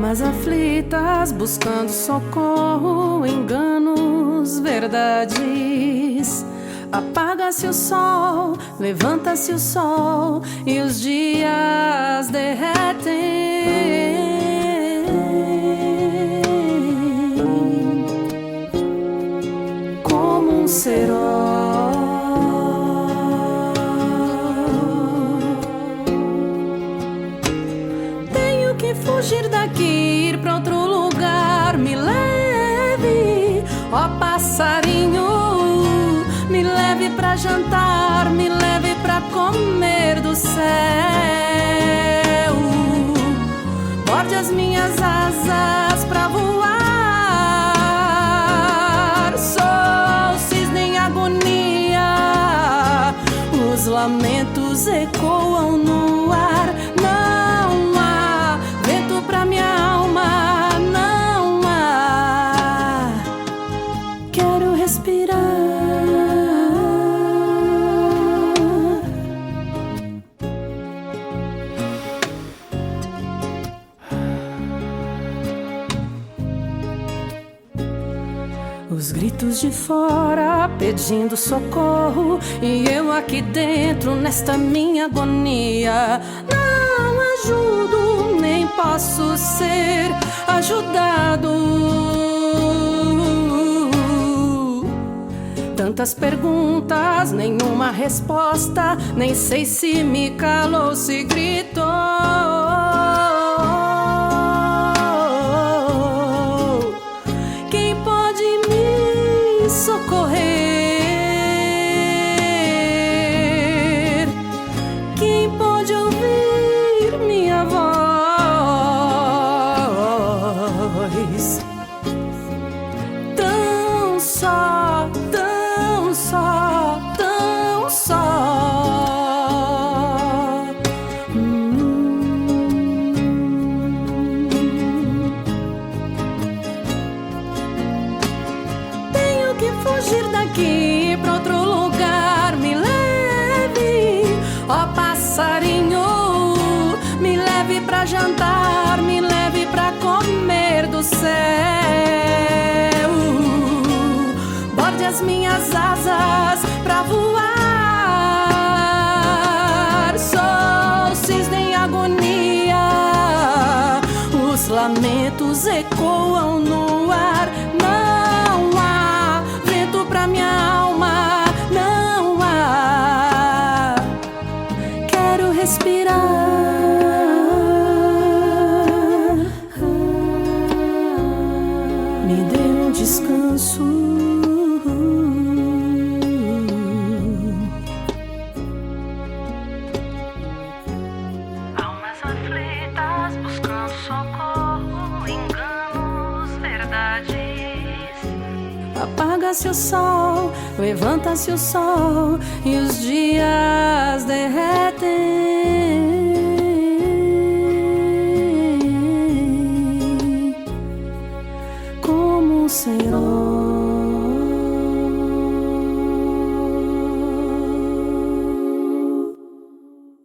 Almas aflitas buscando socorro, enganos, verdades. Apaga-se o sol, levanta-se o sol e os dias derretem. Como um cerol. Tenho que fugir daqui, ir pra outro lugar. Me leve, ó passarinho. Me leve pra jantar, me leve pra comer do céu. Borde as minhas asas pra voar. Sou cisne em agonia, os lamentos ecoam no ar. Não há vento pra minha alma, não há. Quero respirar. Os gritos de fora pedindo socorro e eu aqui dentro nesta minha agonia. Não ajudo, nem posso ser ajudado. Tantas perguntas, nenhuma resposta. Nem sei se me calou, se gritou. Socorrer, quem pode ouvir minha voz? Tão só, tão só, tão só. Tenho que fugir daqui pra outro lugar. Me leve, ó passarinho. Me leve pra jantar, me leve pra comer do céu. Borde as minhas asas pra voar. Sou cisne em agonia, os lamentos ecoam no ar. Não há vento pra minha alma, não há. Quero respirar. Me dê um descanso. Almas aflitas buscando socorro, enganos, verdades. Apaga-se o sol, levanta-se o sol e os dias derretem.